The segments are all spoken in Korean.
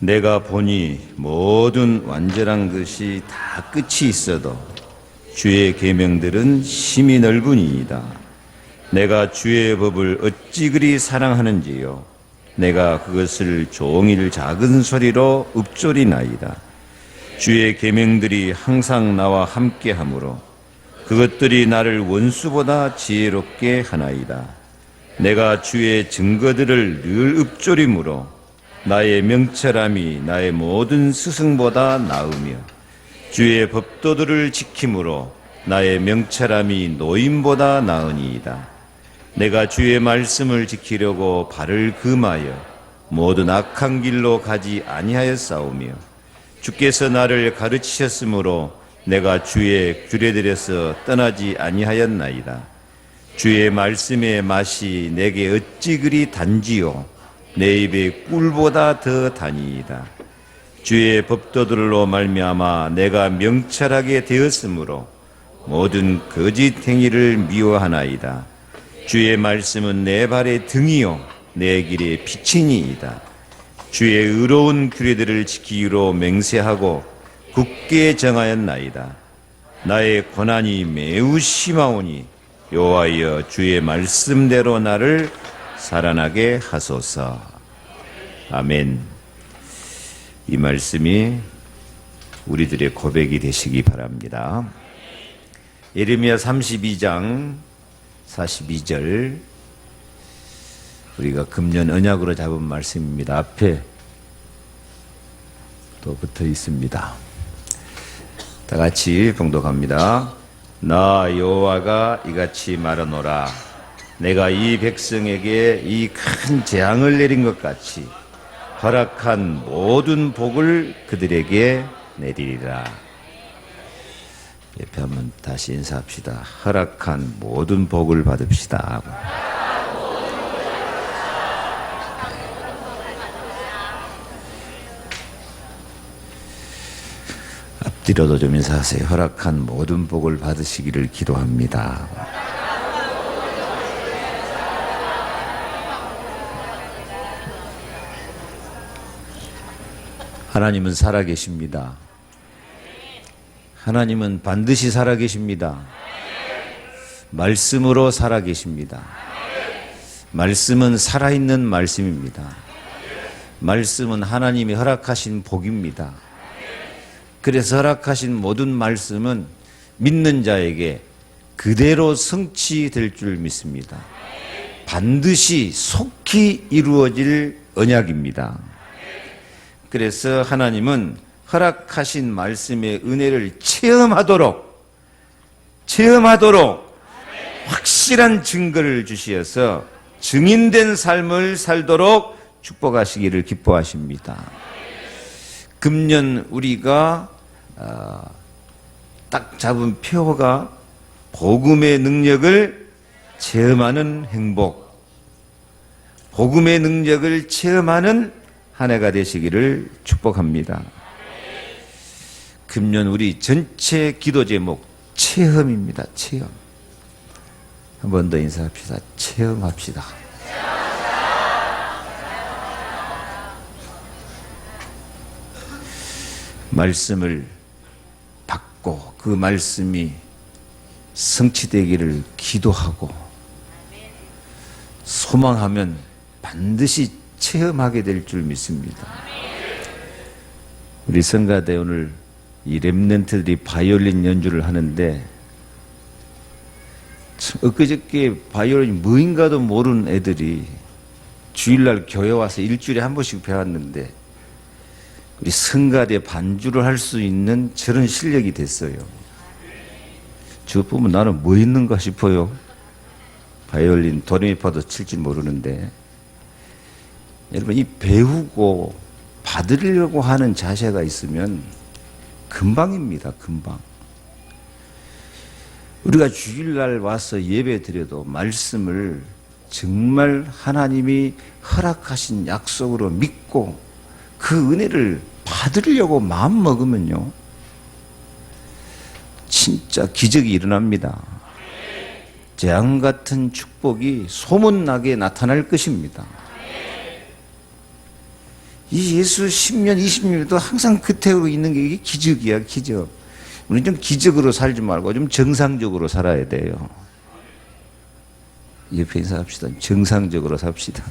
내가 보니 모든 완전한 것이 다 끝이 있어도 주의 계명들은 심히 넓으니이다. 내가 주의 법을 어찌 그리 사랑하는지요. 내가 그것을 종일 작은 소리로 읊조리나이다. 주의 계명들이 항상 나와 함께하므로 그것들이 나를 원수보다 지혜롭게 하나이다. 내가 주의 증거들을 늘 읊조림으로 나의 명철함이 나의 모든 스승보다 나으며 주의 법도들을 지킴으로 나의 명철함이 노인보다 나으니이다. 내가 주의 말씀을 지키려고 발을 금하여 모든 악한 길로 가지 아니하였사오며 주께서 나를 가르치셨으므로 내가 주의 규례들에서 떠나지 아니하였나이다. 주의 말씀의 맛이 내게 어찌 그리 단지요 내 입의 꿀보다 더 다니이다. 주의 법도들로 말미암아 내가 명철하게 되었으므로 모든 거짓 행위를 미워하나이다. 주의 말씀은 내 발의 등이요 내 길의 빛이니이다. 주의 의로운 규례들을 지키기로 맹세하고 굳게 정하였나이다. 나의 고난이 매우 심하오니 여호와여 주의 말씀대로 나를 살아나게 하소서. 아멘. 이 말씀이 우리들의 고백이 되시기 바랍니다. 예레미야 32장 42절, 우리가 금년 언약으로 잡은 말씀입니다. 앞에 또 붙어 있습니다. 다 같이 봉독합니다. 나 여호와가 이같이 말하노라. 내가 이 백성에게 이 큰 재앙을 내린 것 같이 허락한 모든 복을 그들에게 내리리라. 옆에 한번 다시 인사합시다. 허락한 모든 복을 받읍시다. 앞뒤로도 좀 인사하세요. 허락한 모든 복을 받으시기를 기도합니다. 하나님은 살아계십니다. 하나님은 반드시 살아계십니다. 말씀으로 살아계십니다. 말씀은 살아있는 말씀입니다. 말씀은 하나님이 허락하신 복입니다. 그래서 허락하신 모든 말씀은 믿는 자에게 그대로 성취될 줄 믿습니다. 반드시 속히 이루어질 언약입니다. 그래서 하나님은 허락하신 말씀의 은혜를 체험하도록 확실한 증거를 주시어서 증인된 삶을 살도록 축복하시기를 기뻐하십니다. 금년 우리가 딱 잡은 표가 복음의 능력을 체험하는 행복, 복음의 능력을 체험하는 한 해가 되시기를 축복합니다. 금년 우리 전체 기도 제목 체험입니다. 체험. 한 번 더 인사합시다. 체험합시다. 말씀을 받고 그 말씀이 성취되기를 기도하고 소망하면 반드시 체험하게 될 줄 믿습니다. 우리 성가대 오늘 이 렘넌트들이 바이올린 연주를 하는데 엊그저께 바이올린이 뭐인가도 모르는 애들이 주일날 교회 와서 일주일에 한 번씩 배웠는데 우리 성가대 반주를 할 수 있는 저런 실력이 됐어요. 저 보면 나는 뭐 있는가 싶어요. 바이올린 도레미파도 칠지 모르는데 여러분 이 배우고 받으려고 하는 자세가 있으면 금방입니다. 금방. 우리가 주일날 와서 예배 드려도 말씀을 정말 하나님이 허락하신 약속으로 믿고 그 은혜를 받으려고 마음 먹으면요 진짜 기적이 일어납니다. 재앙 같은 축복이 소문나게 나타날 것입니다. 이 예수 10년, 20년도 항상 그태우고 있는 게 이게 기적이야, 기적. 우리 좀 기적으로 살지 말고 좀 정상적으로 살아야 돼요. 옆에 인사합시다. 정상적으로 삽시다.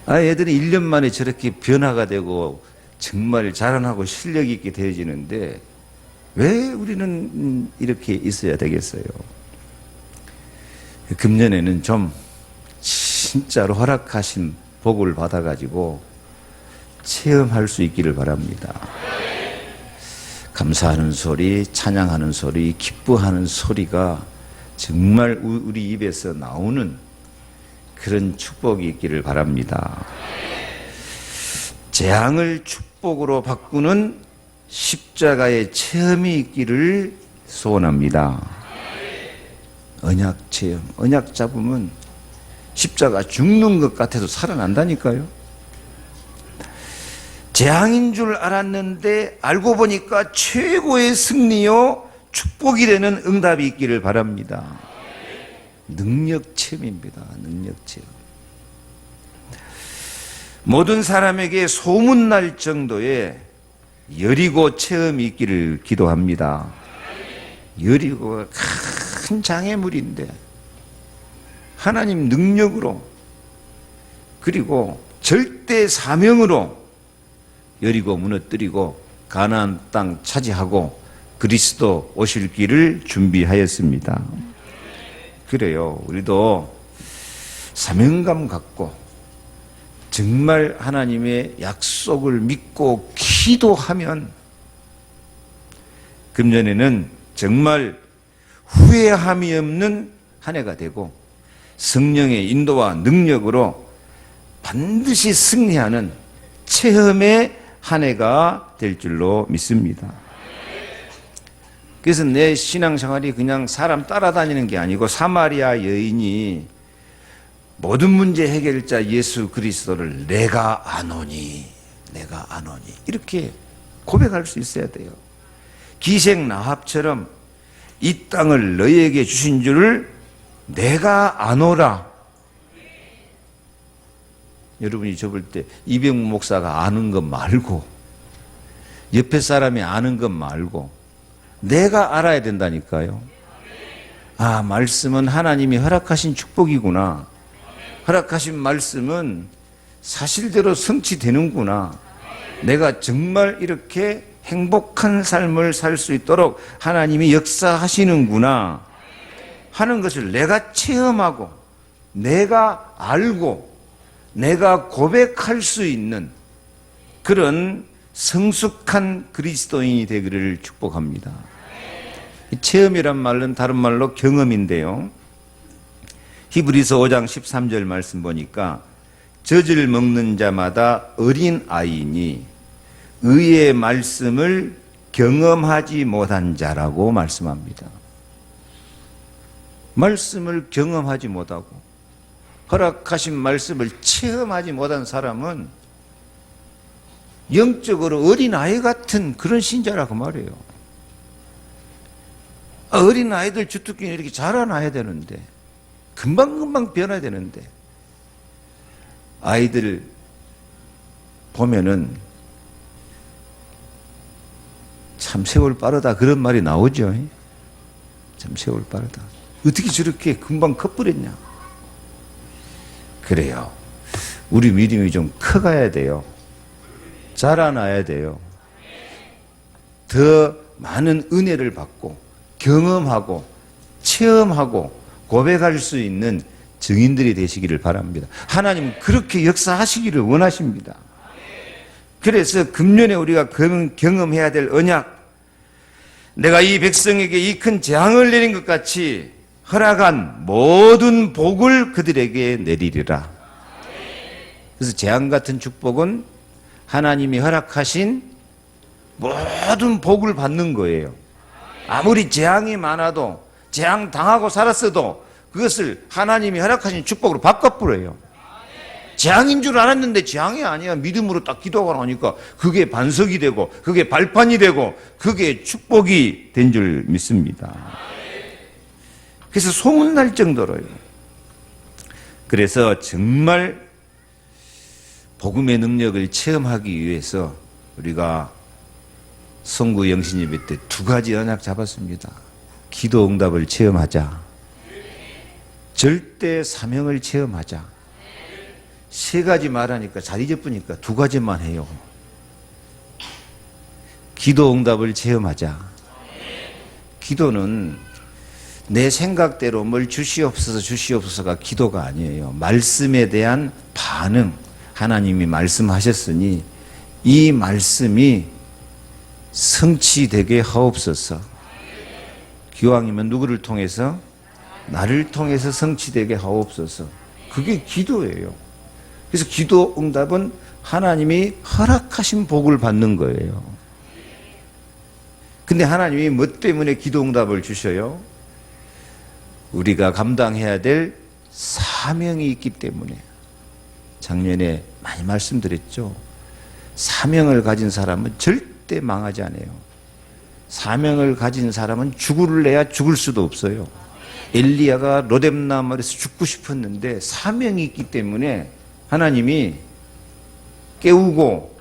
애들이 1년 만에 저렇게 변화가 되고 정말 자라나고 실력 있게 되어지는데 왜 우리는 이렇게 있어야 되겠어요? 금년에는 좀 진짜로 허락하신 복을 받아가지고 체험할 수 있기를 바랍니다. 감사하는 소리, 찬양하는 소리, 기뻐하는 소리가 정말 우리 입에서 나오는 그런 축복이 있기를 바랍니다. 재앙을 축복으로 바꾸는 십자가의 체험이 있기를 소원합니다. 언약 체험, 언약 잡으면 십자가 죽는 것 같아도 살아난다니까요. 재앙인 줄 알았는데 알고 보니까 최고의 승리요 축복이 되는 응답이 있기를 바랍니다. 능력 체험입니다. 능력 체험. 모든 사람에게 소문날 정도의 여리고 체험이 있기를 기도합니다. 여리고가 큰 장애물인데 하나님 능력으로 그리고 절대 사명으로 여리고 무너뜨리고 가나안 땅 차지하고 그리스도 오실 길을 준비하였습니다. 그래요. 우리도 사명감 갖고 정말 하나님의 약속을 믿고 기도하면 금년에는 정말 후회함이 없는 한 해가 되고 성령의 인도와 능력으로 반드시 승리하는 체험의 한 해가 될 줄로 믿습니다. 그래서 내 신앙생활이 그냥 사람 따라다니는 게 아니고 사마리아 여인이 모든 문제 해결자 예수 그리스도를 내가 아노니 이렇게 고백할 수 있어야 돼요. 기생 라합처럼 이 땅을 너희에게 주신 줄을 내가 아노라. 여러분이 접을 때 이병무 목사가 아는 것 말고 옆에 사람이 아는 것 말고 내가 알아야 된다니까요. 아, 말씀은 하나님이 허락하신 축복이구나. 허락하신 말씀은 사실대로 성취되는구나. 내가 정말 이렇게 행복한 삶을 살 수 있도록 하나님이 역사하시는구나 하는 것을 내가 체험하고 내가 알고 내가 고백할 수 있는 그런 성숙한 그리스도인이 되기를 축복합니다. 체험이란 말은 다른 말로 경험인데요. 히브리서 5장 13절 말씀 보니까 젖을 먹는 자마다 어린 아이니 의의 말씀을 경험하지 못한 자라고 말씀합니다. 말씀을 경험하지 못하고 허락하신 말씀을 체험하지 못한 사람은 영적으로 어린아이 같은 그런 신자라고 말해요. 어린아이들 주특기는 이렇게 자라나야 되는데 금방금방 변해야 되는데 아이들 보면은 참 세월 빠르다 그런 말이 나오죠. 참 세월 빠르다. 어떻게 저렇게 금방 커버렸냐. 그래요. 우리 믿음이 좀 커가야 돼요. 자라나야 돼요. 더 많은 은혜를 받고 경험하고 체험하고 고백할 수 있는 증인들이 되시기를 바랍니다. 하나님은 그렇게 역사하시기를 원하십니다. 그래서 금년에 우리가 경험해야 될 언약, 내가 이 백성에게 이 큰 재앙을 내린 것 같이 허락한 모든 복을 그들에게 내리리라. 그래서 재앙 같은 축복은 하나님이 허락하신 모든 복을 받는 거예요. 아무리 재앙이 많아도 재앙 당하고 살았어도 그것을 하나님이 허락하신 축복으로 바꿔버려요. 재앙인 줄 알았는데 재앙이 아니야. 믿음으로 딱 기도하고 나니까 그게 반석이 되고 그게 발판이 되고 그게 축복이 된 줄 믿습니다. 그래서 소문날 정도로요. 그래서 정말 복음의 능력을 체험하기 위해서 우리가 성구 영신 예배 때 두 가지 언약 잡았습니다. 기도 응답을 체험하자. 절대 사명을 체험하자. 세 가지 말하니까 잘 잊어버리니까 두 가지만 해요. 기도 응답을 체험하자. 기도는 내 생각대로 뭘 주시옵소서 주시옵소서가 기도가 아니에요. 말씀에 대한 반응. 하나님이 말씀하셨으니 이 말씀이 성취되게 하옵소서. 기왕이면 누구를 통해서? 나를 통해서 성취되게 하옵소서. 그게 기도예요. 그래서 기도 응답은 하나님이 허락하신 복을 받는 거예요. 근데 하나님이 뭐 때문에 기도 응답을 주셔요? 우리가 감당해야 될 사명이 있기 때문에. 작년에 많이 말씀드렸죠. 사명을 가진 사람은 절대 망하지 않아요. 사명을 가진 사람은 죽을래야 죽을 수도 없어요. 엘리야가 로뎀나 마을에서 죽고 싶었는데 사명이 있기 때문에 하나님이 깨우고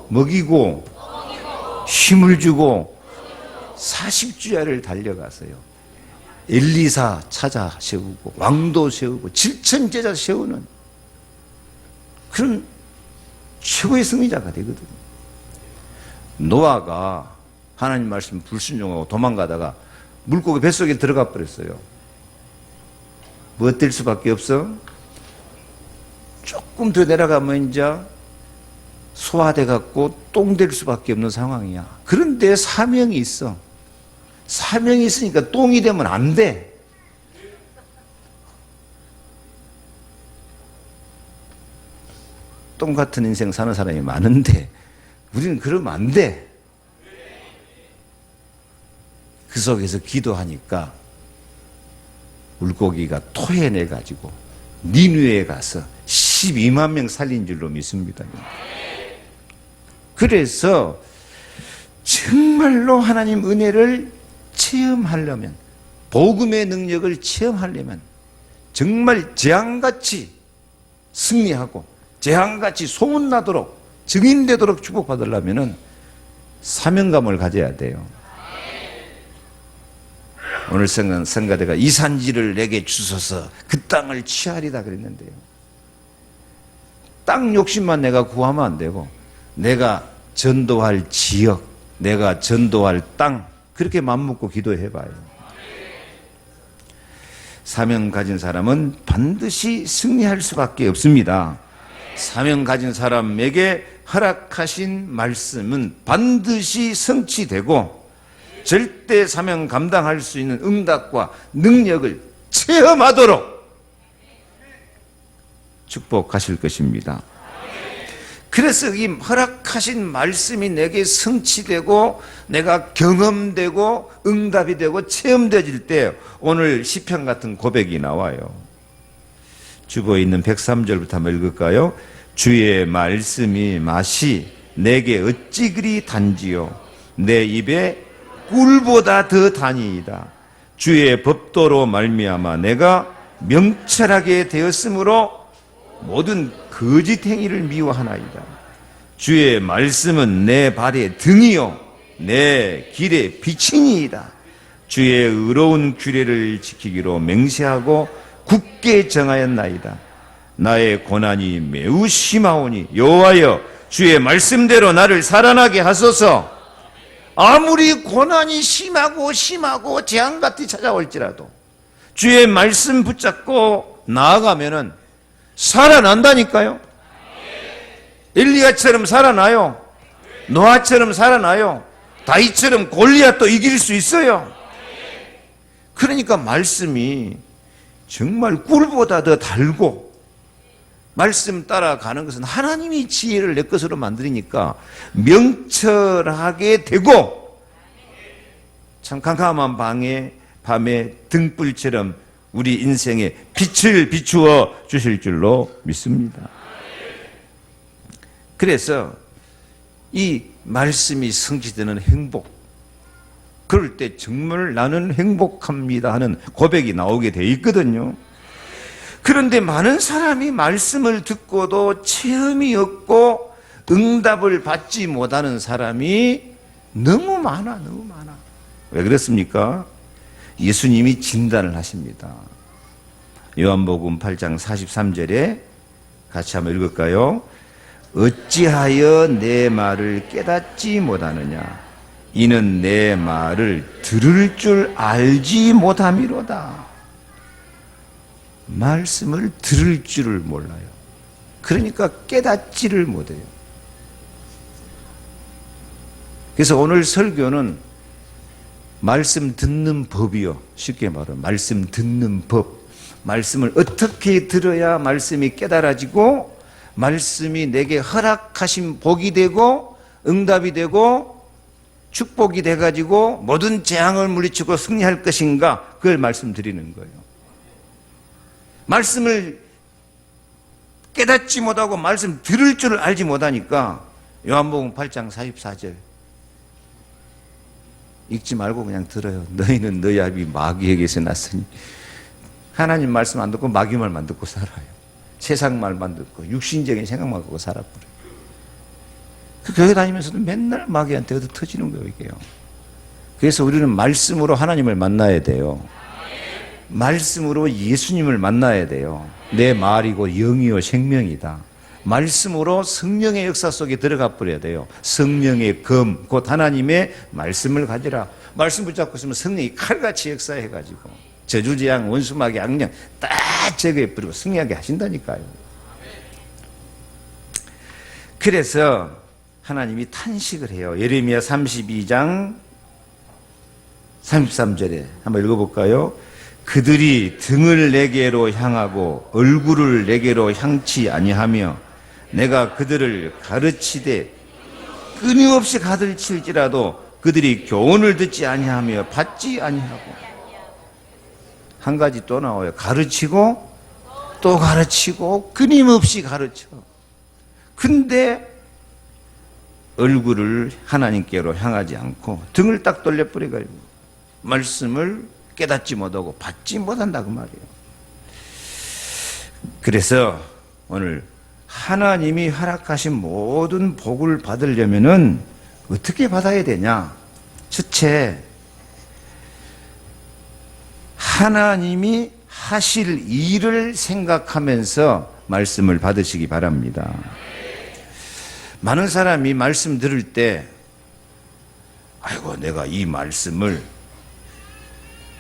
먹이고 힘을 주고 40주야를 달려가서요. 엘리사 찾아 세우고 왕도 세우고 7천 제자 세우는 그런 최고의 승리자가 되거든요. 노아가 하나님 말씀 불순종하고 도망가다가 물고기 뱃속에 들어가 버렸어요. 뭐 어떨 수밖에 없어? 조금 더 내려가면 이제 소화돼 갖고 똥 될 수밖에 없는 상황이야. 그런데 사명이 있어. 사명이 있으니까 똥이 되면 안 돼. 똥 같은 인생 사는 사람이 많은데 우리는 그러면 안 돼. 그 속에서 기도하니까 물고기가 토해내 가지고 니느웨에 가서 12만 명 살린 줄로 믿습니다. 그래서 정말로 하나님 은혜를 체험하려면, 복음의 능력을 체험하려면 정말 재앙같이 승리하고 재앙같이 소문나도록 증인되도록 축복받으려면 사명감을 가져야 돼요. 오늘 성가대가 이 산지를 내게 주소서 그 땅을 취하리다 그랬는데요. 땅 욕심만 내가 구하면 안 되고 내가 전도할 지역, 내가 전도할 땅, 그렇게 맘먹고 기도해봐요. 사명 가진 사람은 반드시 승리할 수밖에 없습니다. 사명 가진 사람에게 허락하신 말씀은 반드시 성취되고 절대 사명 감당할 수 있는 응답과 능력을 체험하도록 축복하실 것입니다. 그래서 이 허락하신 말씀이 내게 성취되고 내가 경험되고 응답이 되고 체험되질 때 오늘 시편 같은 고백이 나와요. 주보에 있는 103절부터 한번 읽을까요? 주의 말씀이 맛이 내게 어찌 그리 단지요 내 입에 꿀보다 더 다니이다. 주의 법도로 말미암아 내가 명철하게 되었으므로 모든 거짓 행위를 미워하나이다. 주의 말씀은 내 발의 등이요 내 길의 빛이니이다. 주의 의로운 규례를 지키기로 맹세하고 굳게 정하였나이다. 나의 고난이 매우 심하오니 여호와여 주의 말씀대로 나를 살아나게 하소서. 아무리 고난이 심하고 재앙같이 찾아올지라도 주의 말씀 붙잡고 나아가면은 살아난다니까요. 엘리야처럼 살아나요. 노아처럼 살아나요. 다윗처럼 골리앗도 이길 수 있어요. 그러니까 말씀이 정말 꿀보다 더 달고 말씀 따라가는 것은 하나님이 지혜를 내 것으로 만드니까 명철하게 되고 참 캄캄한 밤에 등불처럼 우리 인생에 빛을 비추어 주실 줄로 믿습니다. 그래서 이 말씀이 성취되는 행복, 그럴 때 정말 나는 행복합니다 하는 고백이 나오게 돼 있거든요. 그런데 많은 사람이 말씀을 듣고도 체험이 없고 응답을 받지 못하는 사람이 너무 많아. 왜 그렇습니까? 예수님이 진단을 하십니다. 요한복음 8장 43절에 같이 한번 읽을까요? 어찌하여 내 말을 깨닫지 못하느냐? 이는 내 말을 들을 줄 알지 못함이로다. 말씀을 들을 줄을 몰라요. 그러니까 깨닫지를 못해요. 그래서 오늘 설교는 말씀 듣는 법이요. 쉽게 말하면 말씀 듣는 법. 말씀을 어떻게 들어야 말씀이 깨달아지고 말씀이 내게 허락하신 복이 되고 응답이 되고 축복이 돼가지고 모든 재앙을 물리치고 승리할 것인가, 그걸 말씀드리는 거예요. 말씀을 깨닫지 못하고 말씀 들을 줄을 알지 못하니까 요한복음 8장 44절 읽지 말고 그냥 들어요. 너희는 너희 아비 마귀에게서 났으니. 하나님 말씀 안 듣고 마귀 말만 듣고 살아요. 세상 말만 듣고 육신적인 생각만 갖고 살아버려요. 그 교회 다니면서도 맨날 마귀한테 얻어 터지는 거예요, 이게요. 그래서 우리는 말씀으로 하나님을 만나야 돼요. 말씀으로 예수님을 만나야 돼요. 내 말이고 영이요 생명이다. 말씀으로 성령의 역사 속에 들어가 버려야 돼요. 성령의 검, 곧 하나님의 말씀을 가지라. 말씀 붙잡고 있으면 성령이 칼같이 역사해가지고 저주재앙, 원수마귀, 악령 딱 제거해버리고 승리하게 하신다니까요. 그래서 하나님이 탄식을 해요. 예레미야 32장 33절에 한번 읽어볼까요? 그들이 등을 내게로 향하고 얼굴을 내게로 향치 아니하며 내가 그들을 가르치되 끊임없이 가르칠지라도 그들이 교훈을 듣지 아니하며 받지 아니하고. 한 가지 또 나와요. 가르치고 또 가르치고 끊임없이 가르쳐. 근데 얼굴을 하나님께로 향하지 않고 등을 딱 돌려버려가지고 말씀을 깨닫지 못하고 받지 못한다 그 말이에요. 그래서 오늘 하나님이 허락하신 모든 복을 받으려면은 어떻게 받아야 되냐? 첫째, 하나님이 하실 일을 생각하면서 말씀을 받으시기 바랍니다. 많은 사람이 말씀 들을 때 아이고 내가 이 말씀을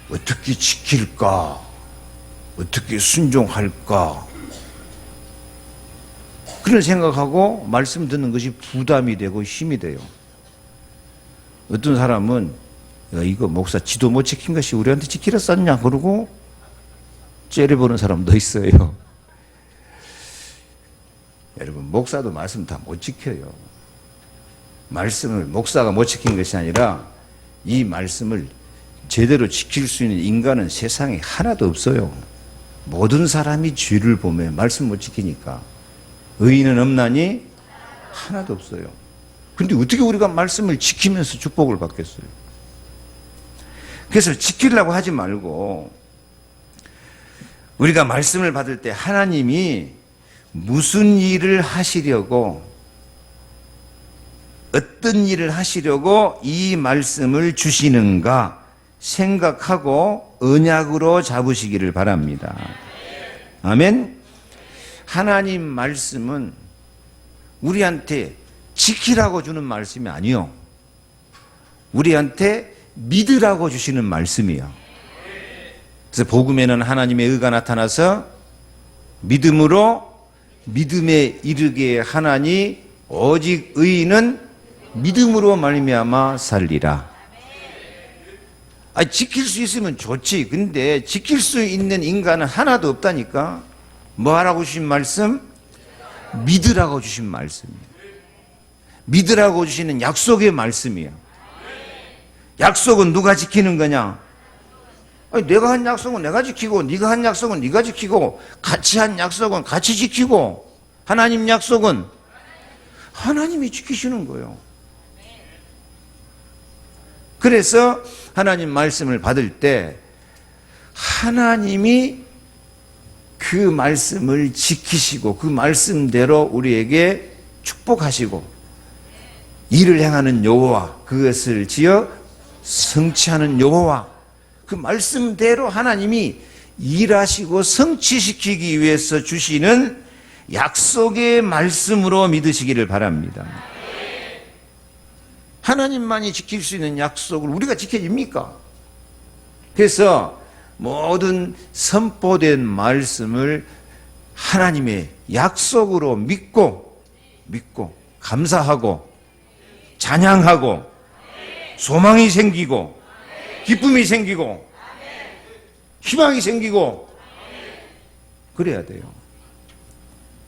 어떻게 지킬까? 어떻게 순종할까? 그런 생각하고 말씀 듣는 것이 부담이 되고 힘이 돼요. 어떤 사람은 야, 이거 목사 지도 못 지킨 것이 우리한테 지키라 썼냐 그러고 째려보는 사람도 있어요. 여러분 목사도 말씀 다 못 지켜요. 말씀을 목사가 못 지킨 것이 아니라 이 말씀을 제대로 지킬 수 있는 인간은 세상에 하나도 없어요. 모든 사람이 죄를 보며 말씀 못 지키니까 의인은 없나니 하나도 없어요. 그런데 어떻게 우리가 말씀을 지키면서 축복을 받겠어요? 그래서 지키려고 하지 말고 우리가 말씀을 받을 때 하나님이 무슨 일을 하시려고 어떤 일을 하시려고 이 말씀을 주시는가 생각하고 언약으로 잡으시기를 바랍니다. 아멘. 하나님 말씀은 우리한테 지키라고 주는 말씀이 아니요. 우리한테 믿으라고 주시는 말씀이요. 그래서 복음에는 하나님의 의가 나타나서 믿음으로 믿음에 이르게 하나니 오직 의인은 믿음으로 말미암아 살리라. 지킬 수 있으면 좋지. 근데 지킬 수 있는 인간은 하나도 없다니까. 뭐 하라고 주신 말씀? 믿으라고 주신 말씀이에요. 믿으라고 주시는 약속의 말씀이에요. 약속은 누가 지키는 거냐? 내가 한 약속은 내가 지키고 네가 한 약속은 네가 지키고 같이 한 약속은 같이 지키고 하나님 약속은 하나님이 지키시는 거예요. 그래서 하나님 말씀을 받을 때 하나님이 그 말씀을 지키시고 그 말씀대로 우리에게 축복하시고 일을 행하는 여호와, 그것을 지어 성취하는 여호와, 그 말씀대로 하나님이 일하시고 성취시키기 위해서 주시는 약속의 말씀으로 믿으시기를 바랍니다. 하나님만이 지킬 수 있는 약속을 우리가 지켜집니까? 그래서 모든 선포된 말씀을 하나님의 약속으로 믿고 감사하고 찬양하고 소망이 생기고 기쁨이 생기고 희망이 생기고 그래야 돼요.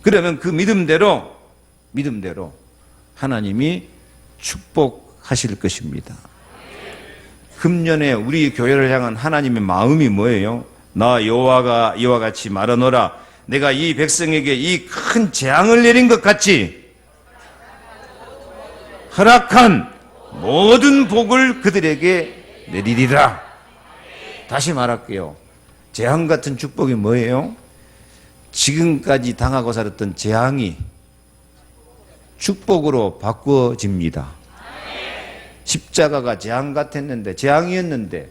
그러면 그 믿음대로 하나님이 축복하실 것입니다. 금년에 우리 교회를 향한 하나님의 마음이 뭐예요? 나 여호와가 이와 같이 말하노라. 내가 이 백성에게 이 큰 재앙을 내린 것 같이 허락한 모든 복을 그들에게 내리리라. 다시 말할게요. 재앙 같은 축복이 뭐예요? 지금까지 당하고 살았던 재앙이 축복으로 바꿔집니다. 십자가가 재앙 같았는데, 재앙이었는데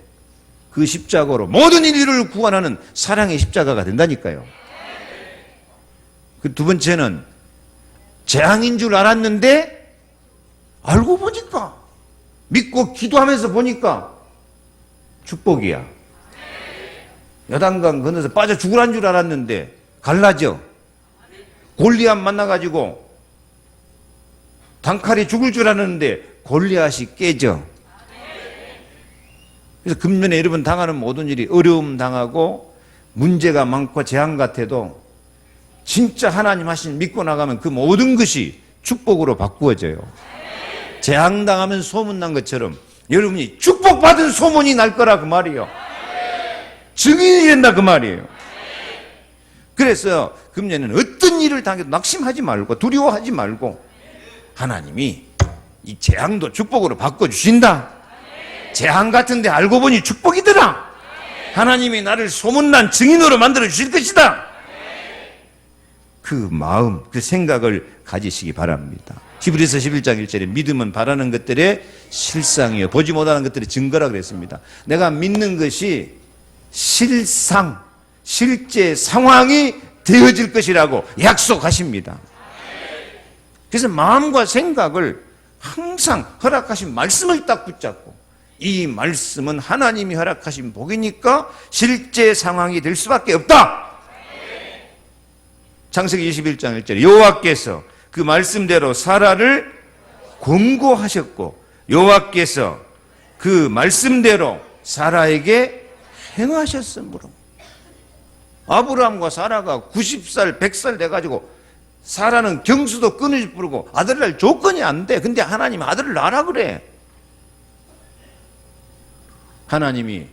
그 십자가로 모든 인류를 구원하는 사랑의 십자가가 된다니까요. 그 두 번째는 재앙인 줄 알았는데 알고 보니까, 믿고 기도하면서 보니까 축복이야. 요단강 건너서 빠져 죽으란 줄 알았는데 갈라져. 골리앗 만나가지고 단칼에 죽을 줄 알았는데 골리앗이 깨져. 그래서 금년에 여러분 당하는 모든 일이 어려움 당하고 문제가 많고 재앙 같아도 진짜 하나님 하신 믿고 나가면 그 모든 것이 축복으로 바꾸어져요. 재앙 당하면 소문난 것처럼 여러분이 축복받은 소문이 날 거라 그 말이에요. 증인이 된다 그 말이에요. 그래서 금년에는 어떤 일을 당해도 낙심하지 말고 두려워하지 말고 하나님이 이 재앙도 축복으로 바꿔주신다. 재앙 같은데 알고 보니 축복이더라. 하나님이 나를 소문난 증인으로 만들어 주실 것이다. 그 마음, 그 생각을 가지시기 바랍니다. 히브리서 11장 1절에 믿음은 바라는 것들의 실상이요 보지 못하는 것들의 증거라 그랬습니다. 내가 믿는 것이 실상, 실제 상황이 되어질 것이라고 약속하십니다. 그래서 마음과 생각을 항상 허락하신 말씀을 딱 붙잡고, 이 말씀은 하나님이 허락하신 복이니까 실제 상황이 될 수밖에 없다. 창세기 21장 1절에 여호와께서 그 말씀대로 사라를 권고하셨고 여호와께서 그 말씀대로 사라에게 행하셨으므로. 아브라함과 사라가 90살 100살 돼가지고 사라는 경수도 끊어질 부르고 아들을 낳을 조건이 안 돼. 근데 하나님 아들을 낳으라 그래. 하나님이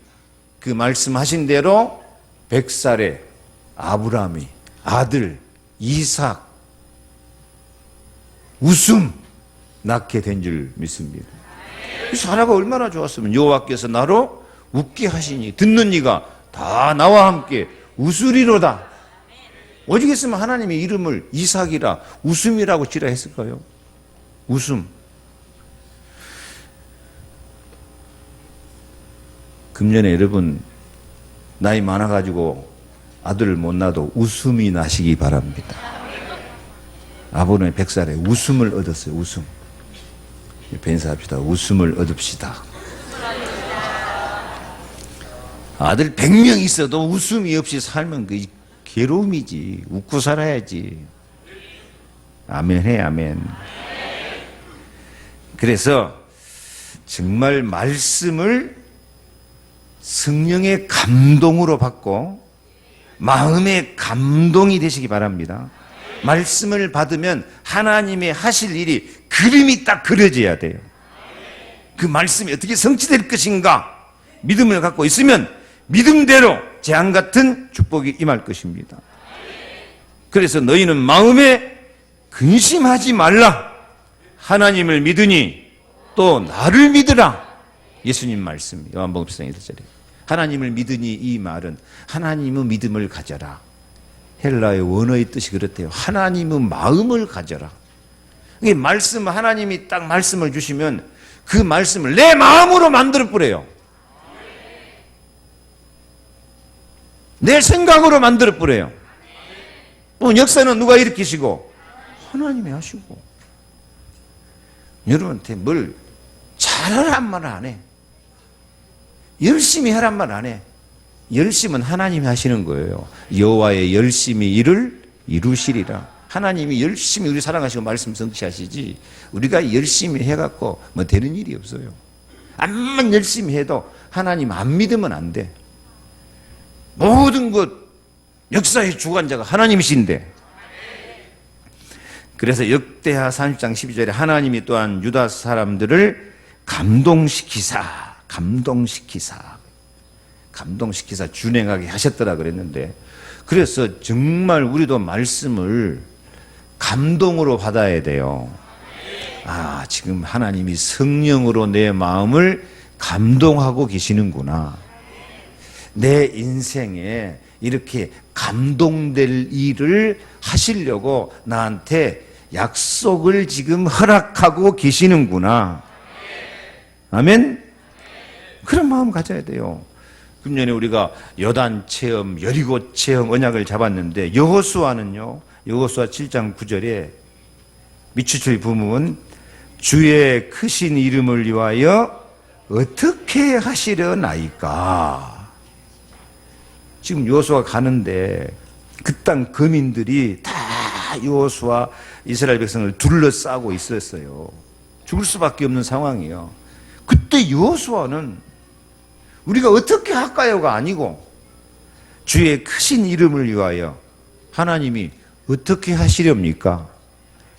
그 말씀하신 대로 100살에 아브라함이 아들 이삭 웃음 낳게 된 줄 믿습니다. 사라가 얼마나 좋았으면 여호와께서 나로 웃게 하시니 듣는 이가 다 나와 함께 웃으리로다. 오직 했으면 하나님의 이름을 이삭이라 웃음이라고 지라 했을까요? 웃음. 금년에 여러분 나이 많아가지고 아들을 못 낳아도 웃음이 나시기 바랍니다. 아버는 100살에 웃음을 얻었어요. 웃음. 벤사합시다. 웃음을 얻읍시다. 아들 100명 있어도 웃음이 없이 살면 그 괴로움이지. 웃고 살아야지. 아멘 해, 아멘. 그래서 정말 말씀을 성령의 감동으로 받고 마음의 감동이 되시기 바랍니다. 말씀을 받으면 하나님의 하실 일이 그림이 딱 그려져야 돼요. 그 말씀이 어떻게 성취될 것인가 믿음을 갖고 있으면 믿음대로 재앙 같은 축복이 임할 것입니다. 그래서 너희는 마음에 근심하지 말라. 하나님을 믿으니 또 나를 믿으라. 예수님 말씀 요한복음 14장 1절에 하나님을 믿으니 이 말은 하나님의 믿음을 가져라. 헬라의 원어의 뜻이 그렇대요. 하나님의 마음을 가져라. 이게 말씀, 하나님이 딱 말씀을 주시면 그 말씀을 내 마음으로 만들어 버려요. 내 생각으로 만들어 버려요. 또 역사는 누가 일으키시고? 하나님이 하시고. 여러분한테 뭘 잘하란 말 안 해. 열심히 하란 말 안 해. 열심은 하나님이 하시는 거예요. 여호와의 열심히 일을 이루시리라. 하나님이 열심히 우리 사랑하시고 말씀 성취하시지 우리가 열심히 해갖고 뭐 되는 일이 없어요. 암만 열심히 해도 하나님 안 믿으면 안 돼. 모든 것 역사의 주관자가 하나님이신데. 그래서 역대하 30장 12절에 하나님이 또한 유다 사람들을 감동시키사 준행하게 하셨더라 그랬는데, 그래서 정말 우리도 말씀을 감동으로 받아야 돼요. 아, 지금 하나님이 성령으로 내 마음을 감동하고 계시는구나. 내 인생에 이렇게 감동될 일을 하시려고 나한테 약속을 지금 허락하고 계시는구나. 아멘? 그런 마음 가져야 돼요. 금년에 우리가 여단 체험, 여리고 체험 언약을 잡았는데, 여호수아는요, 여호수아 7장 9절에 미추초의 부문, 주의 크신 이름을 위하여 어떻게 하시려나이까. 지금 여호수아 가는데 그 땅 거민들이 다 여호수아 이스라엘 백성을 둘러싸고 있었어요. 죽을 수밖에 없는 상황이에요. 그때 여호수아는 우리가 어떻게 할까요가 아니고 주의 크신 이름을 위하여 하나님이 어떻게 하시렵니까?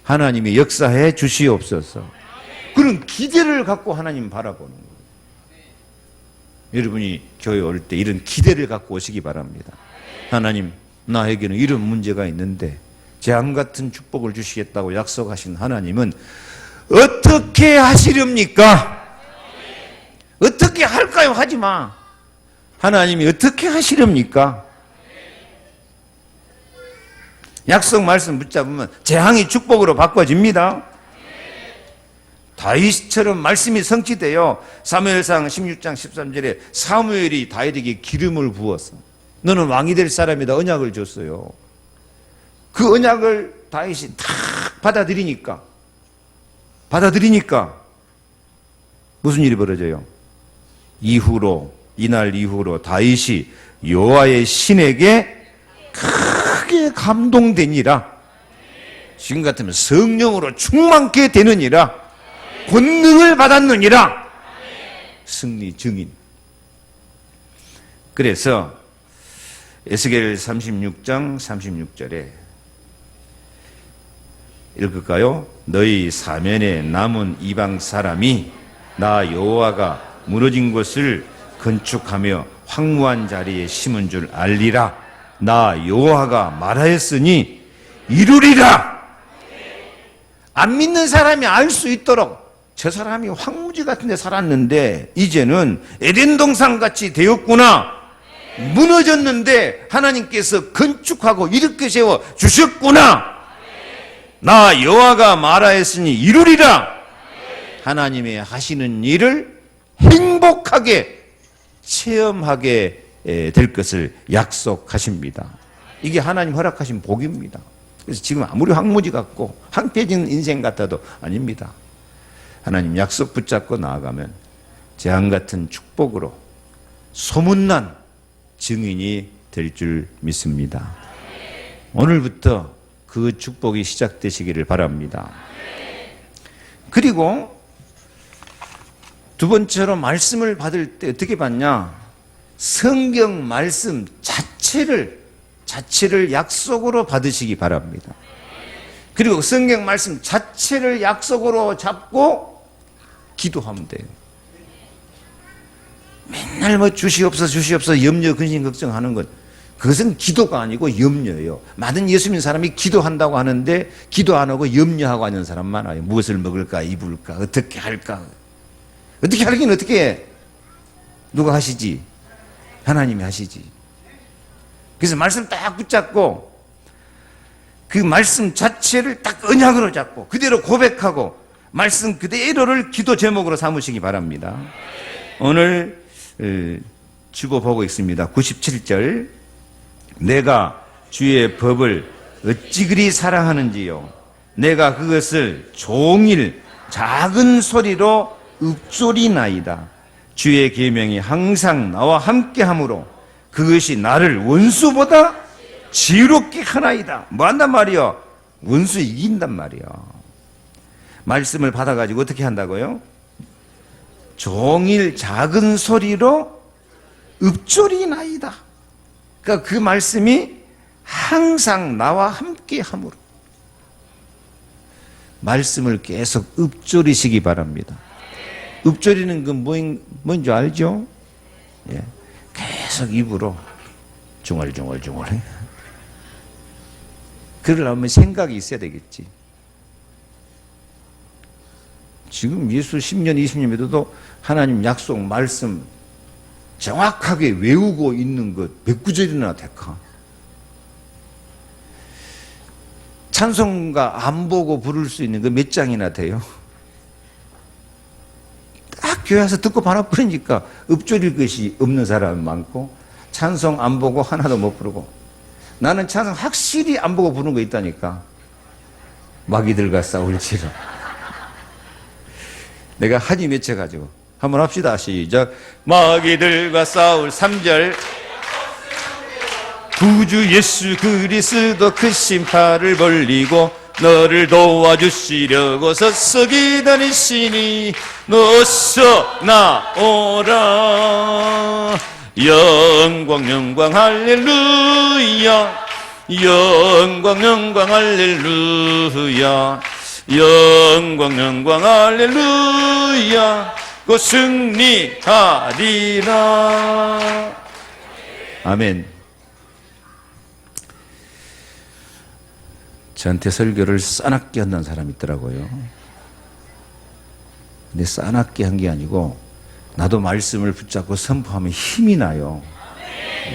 하나님이 역사해 주시옵소서. 그런 기대를 갖고 하나님 바라보는 거예요. 여러분이 교회 올 때 이런 기대를 갖고 오시기 바랍니다. 하나님, 나에게는 이런 문제가 있는데 재앙 같은 축복을 주시겠다고 약속하신 하나님은 어떻게 하시렵니까? 어떻게 할까요? 하지 마. 하나님이 어떻게 하시렵니까? 약속 말씀 붙잡으면 재앙이 축복으로 바꿔집니다. 다윗처럼 말씀이 성취되어 사무엘상 16장 13절에 사무엘이 다윗에게 기름을 부었어. 너는 왕이 될 사람이다. 언약을 줬어요. 그 언약을 다윗이 탁 받아들이니까 무슨 일이 벌어져요? 이날 이후로 다윗이 여호와의 신에게 크게 감동되니라. 지금 같으면 성령으로 충만케 되느니라. 권능을 받았느니라. 승리 증인. 그래서 에스겔 36장 36절에 읽을까요? 너희 사면에 남은 이방 사람이 나 여호와가 무너진 곳을 건축하며 황무한 자리에 심은 줄 알리라. 나 여호와가 말하였으니 이루리라. 안 믿는 사람이 알 수 있도록, 저 사람이 황무지 같은 데 살았는데 이제는 에덴 동산같이 되었구나. 무너졌는데 하나님께서 건축하고 일으켜 세워 주셨구나. 나 여호와가 말하였으니 이루리라. 하나님의 하시는 일을 행복하게 체험하게 될 것을 약속하십니다. 이게 하나님 허락하신 복입니다. 그래서 지금 아무리 황무지 같고 황폐해진 인생 같아도 아닙니다. 하나님 약속 붙잡고 나아가면 재앙 같은 축복으로 소문난 증인이 될 줄 믿습니다. 오늘부터 그 축복이 시작되시기를 바랍니다. 그리고 두 번째로 말씀을 받을 때 어떻게 받냐? 성경 말씀 자체를 약속으로 받으시기 바랍니다. 그리고 성경 말씀 자체를 약속으로 잡고 기도하면 돼요. 맨날 뭐 주시옵소서 염려 근심 걱정하는 것, 그것은 기도가 아니고 염려예요. 많은 예수 믿는 사람이 기도한다고 하는데 기도 안 하고 염려하고 하는 사람 많아요. 무엇을 먹을까 입을까 어떻게 할까. 어떻게 하긴 어떻게 해? 누가 하시지? 하나님이 하시지. 그래서 말씀 딱 붙잡고 그 말씀 자체를 딱 언약으로 잡고 그대로 고백하고 말씀 그대로를 기도 제목으로 삼으시기 바랍니다. 오늘 주보 보고 있습니다. 97절. 내가 주의 법을 어찌 그리 사랑하는지요. 내가 그것을 종일 작은 소리로 읊조리나이다. 주의 계명이 항상 나와 함께하므로 그것이 나를 원수보다 지혜롭게 하나이다. 뭐 한단 말이요? 원수 이긴단 말이요. 말씀을 받아가지고 어떻게 한다고요? 종일 작은 소리로 읊조리나이다. 그러니까 그 말씀이 항상 나와 함께하므로 말씀을 계속 읊조리시기 바랍니다. 읊조리는 건 뭔지 알죠? 예. 계속 입으로 중얼중얼중얼. 그러려면 생각이 있어야 되겠지. 지금 예수 10년, 20년 믿어도 하나님 약속, 말씀 정확하게 외우고 있는 것 몇 구절이나 될까? 찬송가 안 보고 부를 수 있는 거 몇 장이나 돼요? 딱 교회 와서 듣고 바로 부르니까 읊조릴 것이 없는 사람이 많고 찬송 안 보고 하나도 못 부르고 나는 찬송 확실히 안 보고 부르는 거 있다니까. 마귀들과 싸울지라. 내가 한이 맺혀가지고 한번 합시다. 시작. 마귀들과 싸울 3절. 구주 예수 그리스도 크신 팔을 벌리고 너를 도와주시려고 서서 기다리시니 어서 나오라. 영광 영광 할렐루야. 영광 영광 할렐루야. 영광 영광 할렐루야. 곧 승리하리라. 아멘. 저한테 설교를 싸납게 한다는 사람이 있더라고요. 근데 싸납게 한 게 아니고 나도 말씀을 붙잡고 선포하면 힘이 나요.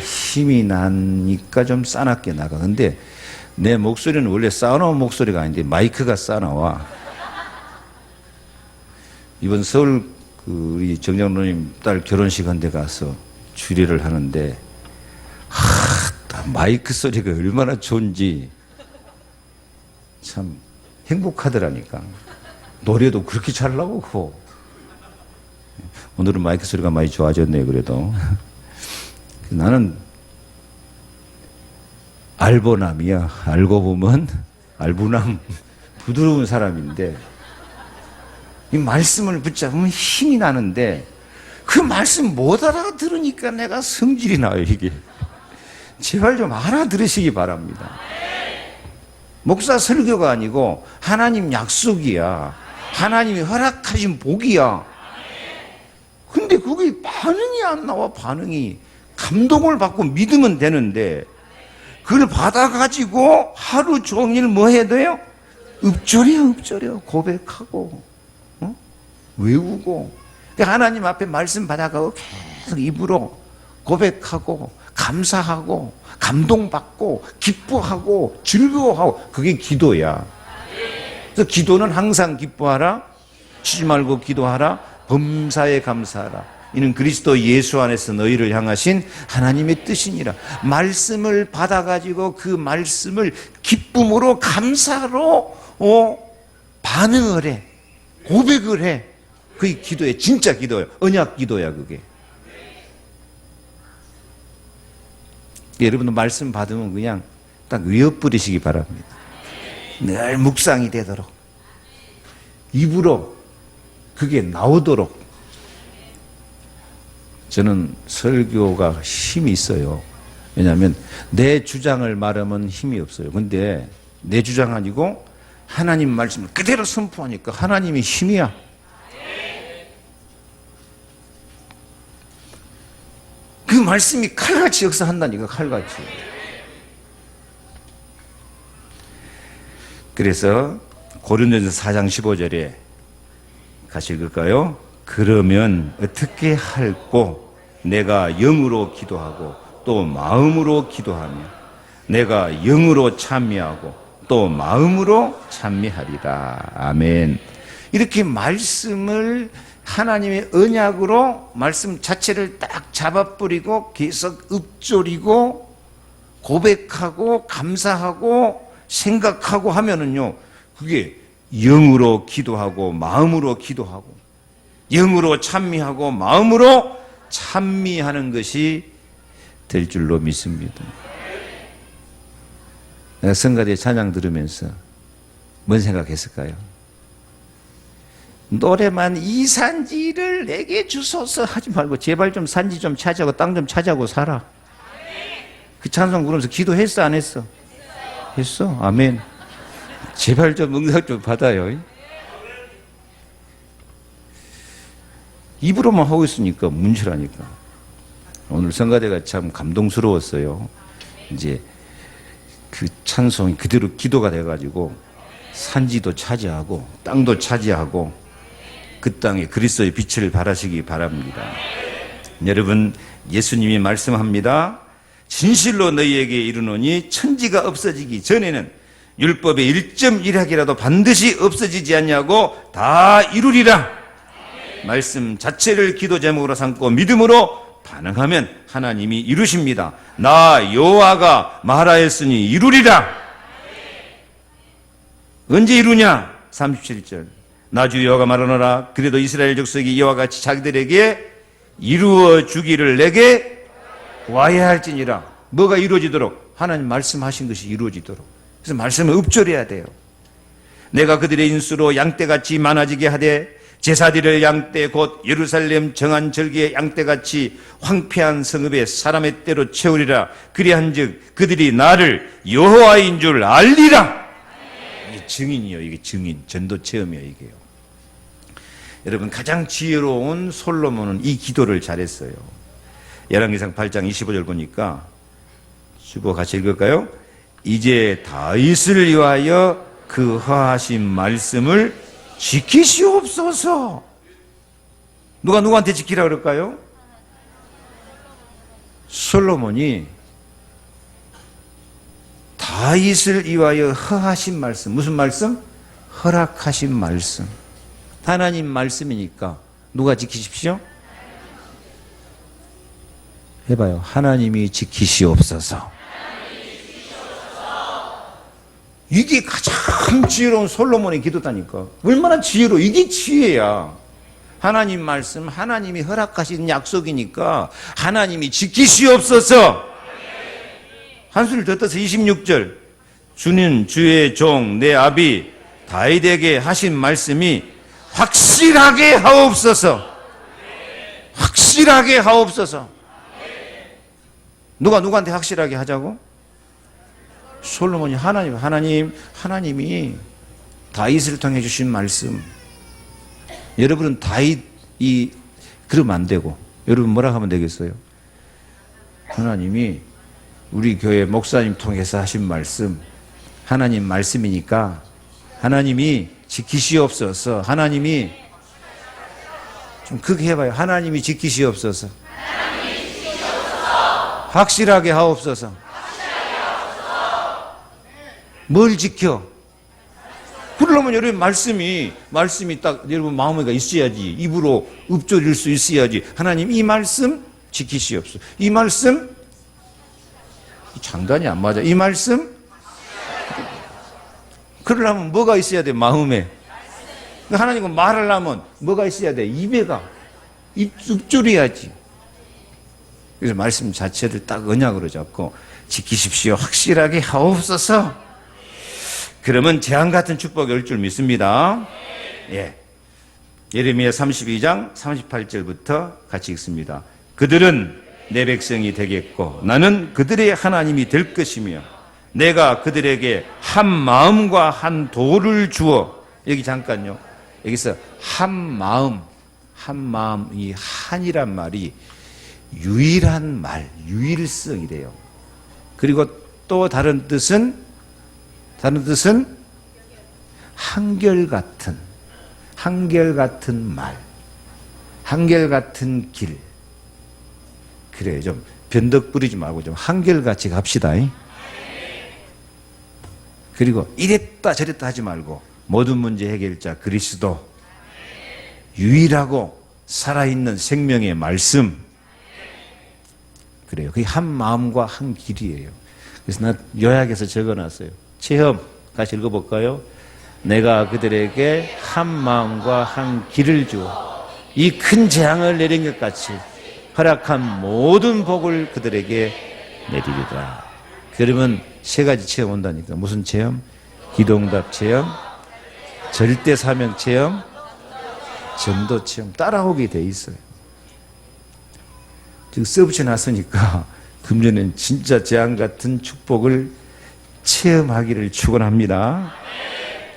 힘이 나니까 좀 싸납게 나가. 근데 내 목소리는 원래 싸나운 목소리가 아닌데 마이크가 싸나와. 이번 서울 우리 정장로님 딸 결혼식 한 데 가서 주례를 하는데 마이크 소리가 얼마나 좋은지 참 행복하더라니까. 노래도 그렇게 잘 나오고. 오늘은 마이크 소리가 많이 좋아졌네요. 그래도 나는 알보남이야. 알고 보면 알부남, 부드러운 사람인데 이 말씀을 붙잡으면 힘이 나는데 그 말씀 못 알아들으니까 내가 성질이 나요. 이게 제발 좀 알아들으시기 바랍니다. 목사 설교가 아니고 하나님 약속이야. 하나님이 허락하신 복이야. 근데 그게 반응이 안 나와. 반응이. 감동을 받고 믿으면 되는데 그걸 받아가지고 하루 종일 뭐 해야 돼요? 읊조려 고백하고 외우고. 하나님 앞에 말씀 받아가고 계속 입으로 고백하고 감사하고 감동받고 기뻐하고 즐거워하고. 그게 기도야. 그래서 기도는 항상 기뻐하라, 쉬지 말고 기도하라, 범사에 감사하라. 이는 그리스도 예수 안에서 너희를 향하신 하나님의 뜻이니라. 말씀을 받아가지고 그 말씀을 기쁨으로 감사로 반응을 해, 고백을 해. 그게 기도야. 진짜 기도야. 언약 기도야 그게. 여러분도 말씀 받으면 그냥 딱 외워버리시기 바랍니다. 늘 묵상이 되도록 입으로 그게 나오도록. 저는 설교가 힘이 있어요. 왜냐하면 내 주장을 말하면 힘이 없어요. 근데 내 주장 아니고 하나님 말씀을 그대로 선포하니까 하나님이 힘이야. 그 말씀이 칼같이 역사한다니까. 칼같이. 그래서 고린도전서 4장 15절에 같이 읽을까요? 그러면 어떻게 할꼬? 내가 영으로 기도하고 또 마음으로 기도하며 내가 영으로 참여하고 또 마음으로 찬미하리라. 아멘. 이렇게 말씀을 하나님의 언약으로 말씀 자체를 딱 잡아버리고 계속 읊조리고 고백하고 감사하고 생각하고 하면은요, 그게 영으로 기도하고 마음으로 기도하고 영으로 찬미하고 마음으로 찬미하는 것이 될 줄로 믿습니다. 내가 성가대 찬양 들으면서 뭔 생각했을까요? 노래만 이 산지를 내게 주소서 하지 말고 제발 좀 산지 좀 차지하고 땅 좀 차지하고 살아. 그 찬송 부르면서 기도했어 안 했어? 했어. 아멘. 제발 좀 응답 좀 받아요. 입으로만 하고 있으니까 문제라니까. 오늘 성가대가 참 감동스러웠어요. 이제 그 찬송이 그대로 기도가 돼가지고 산지도 차지하고 땅도 차지하고 그 땅에 그리스도의 빛을 발하시기 바랍니다. 여러분, 예수님이 말씀합니다. 진실로 너희에게 이르노니 천지가 없어지기 전에는 율법의 1.1학이라도 반드시 없어지지 않냐고 다 이루리라. 말씀 자체를 기도 제목으로 삼고 믿음으로 반응하면 하나님이 이루십니다. 나 여호와가 말하였으니 이루리라. 언제 이루냐? 37절. 나 주 여호와가 말하노라. 그래도 이스라엘 족속이 이와 같이 자기들에게 이루어 주기를 내게 구하여야 할지니라. 뭐가 이루어지도록? 하나님 말씀하신 것이 이루어지도록. 그래서 말씀을 읊조려야 돼요. 내가 그들의 인수로 양떼같이 많아지게 하되 제사드릴 양떼 곧 예루살렘 정한 절기의 양떼같이 황폐한 성읍에 사람의 때로 채우리라. 그리한즉 그들이 나를 여호와인 줄 알리라. 이게 증인이요. 이게 증인. 전도 체험이에요. 이게요. 여러분, 가장 지혜로운 솔로몬은 이 기도를 잘했어요. 열왕기상 8장 25절 보니까 주보 같이 읽을까요? 이제 다윗을 위하여 그 허하신 말씀을 지키시옵소서. 누가 누구한테 지키라 그럴까요? 솔로몬이 다윗을 위하여 허하신 말씀. 무슨 말씀? 허락하신 말씀. 하나님 말씀이니까 누가 지키십시오? 해봐요. 하나님이 지키시옵소서. 이게 가장 지혜로운 솔로몬의 기도다니까. 얼마나 지혜로워. 이게 지혜야. 하나님 말씀, 하나님이 허락하신 약속이니까 하나님이 지키시옵소서. 한수를 더 떠서 26절. 주는 주의 종 내 아비 다윗에게 하신 말씀이 확실하게 하옵소서. 확실하게 하옵소서. 누가 누구한테 확실하게 하자고? 솔로몬이 하나님이 다윗을 통해 주신 말씀. 여러분은 다윗이 그러면 안 되고, 여러분 뭐라 하면 되겠어요? 하나님이 우리 교회 목사님 통해서 하신 말씀, 하나님 말씀이니까 하나님이 지키시옵소서. 하나님이 좀 크게 해봐요. 하나님이 지키시옵소서. 확실하게 하옵소서. 뭘 지켜? 그러려면 여러분 말씀이 딱 여러분 마음에 있어야지. 입으로 읊조릴 수 있어야지. 하나님 이 말씀 지키시옵소서. 이 말씀 장단이 안 맞아. 이 말씀 그러려면 뭐가 있어야 돼? 마음에. 하나님과 말하려면 뭐가 있어야 돼? 입에가 읊조려야지. 그래서 말씀 자체를 딱 언약으로 잡고 지키십시오. 확실하게 하옵소서. 그러면 재앙 같은 축복이 올 줄 믿습니다. 예. 예레미야 32장 38절부터 같이 읽습니다. 그들은 내 백성이 되겠고 나는 그들의 하나님이 될 것이며 내가 그들에게 한 마음과 한 도를 주어. 여기 잠깐요. 여기서 한 마음, 이 한이란 말이 유일한 말, 유일성이래요. 그리고 또 다른 뜻은 한결같은 말, 한결같은 길. 그래요. 좀 변덕 부리지 말고 좀 한결같이 갑시다. 그리고 이랬다 저랬다 하지 말고 모든 문제 해결자 그리스도, 유일하고 살아있는 생명의 말씀. 그래요. 그게 한 마음과 한 길이에요. 그래서 나 요약해서 적어놨어요. 체험 같이 읽어볼까요? 내가 그들에게 한 마음과 한 길을 주어 이 큰 재앙을 내린 것 같이 허락한 모든 복을 그들에게 내리리라. 그러면 세 가지 체험 온다니까. 무슨 체험? 기도응답 체험, 절대 사명 체험, 전도 체험. 따라오게 돼 있어요. 지금 써붙여 놨으니까 금년엔 진짜 재앙 같은 축복을 체험하기를 축원합니다.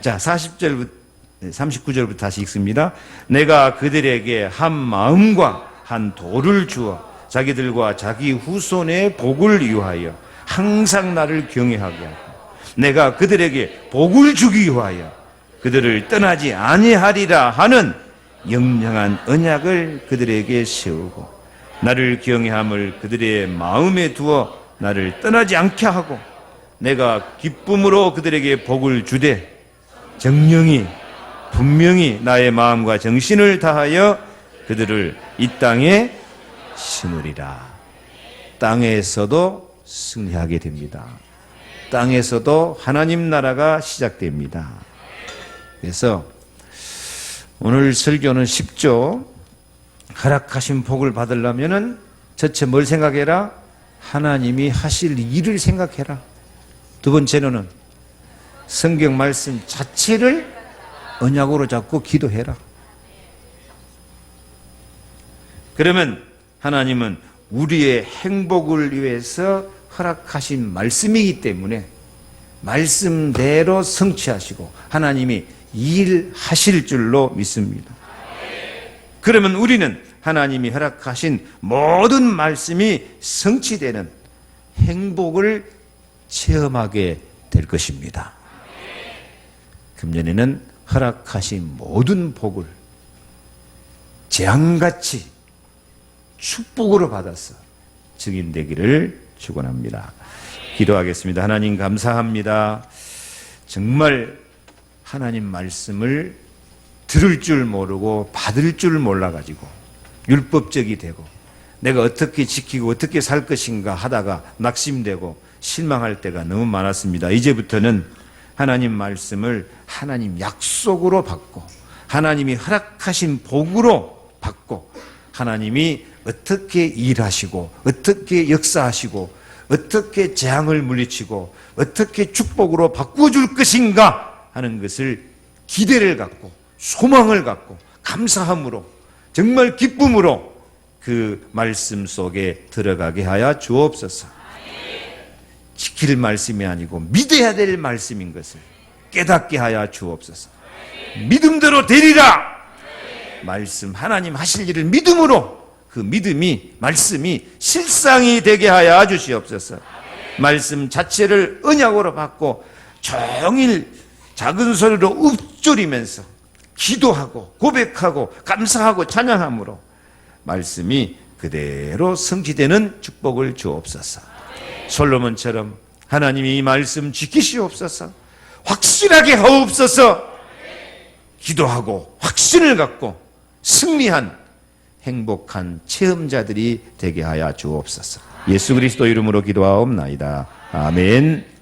자, 40절부터 39절부터 다시 읽습니다. 내가 그들에게 한 마음과 한 도를 주어 자기들과 자기 후손의 복을 위하여 항상 나를 경외하게 하고, 내가 그들에게 복을 주기 위하여 그들을 떠나지 아니하리라 하는 영영한 언약을 그들에게 세우고, 나를 경외함을 그들의 마음에 두어 나를 떠나지 않게 하고, 내가 기쁨으로 그들에게 복을 주되 정령이 분명히 나의 마음과 정신을 다하여 그들을 이 땅에 심으리라. 땅에서도 승리하게 됩니다. 땅에서도 하나님 나라가 시작됩니다. 그래서 오늘 설교는 쉽죠. 허락하신 복을 받으려면은 첫째 뭘 생각해라? 하나님이 하실 일을 생각해라. 두 번째로는 성경 말씀 자체를 언약으로 잡고 기도해라. 그러면 하나님은 우리의 행복을 위해서 허락하신 말씀이기 때문에 말씀대로 성취하시고 하나님이 일하실 줄로 믿습니다. 그러면 우리는 하나님이 허락하신 모든 말씀이 성취되는 행복을 체험하게 될 것입니다. 금년에는 허락하신 모든 복을 재앙같이 축복으로 받아서 증인되기를 축원합니다. 기도하겠습니다. 하나님 감사합니다. 정말 하나님 말씀을 들을 줄 모르고 받을 줄 몰라가지고 율법적이 되고 내가 어떻게 지키고 어떻게 살 것인가 하다가 낙심되고 실망할 때가 너무 많았습니다. 이제부터는 하나님 말씀을 하나님 약속으로 받고 하나님이 허락하신 복으로 받고 하나님이 어떻게 일하시고 어떻게 역사하시고 어떻게 재앙을 물리치고 어떻게 축복으로 바꿔줄 것인가 하는 것을 기대를 갖고 소망을 갖고 감사함으로 정말 기쁨으로 그 말씀 속에 들어가게 하여 주옵소서. 지킬 말씀이 아니고 믿어야 될 말씀인 것을 깨닫게 하여 주옵소서. 믿음대로 되리라. 말씀 하나님 하실 일을 믿음으로 그 믿음이 말씀이 실상이 되게 하여 주시옵소서. 말씀 자체를 언약으로 받고 종일 작은 소리로 읊조리면서 기도하고 고백하고 감사하고 찬양함으로 말씀이 그대로 성취되는 축복을 주옵소서. 솔로몬처럼 하나님이 이 말씀 지키시옵소서. 확실하게 하옵소서. 기도하고 확신을 갖고 승리한 행복한 체험자들이 되게 하여 주옵소서. 예수 그리스도 이름으로 기도하옵나이다. 아멘.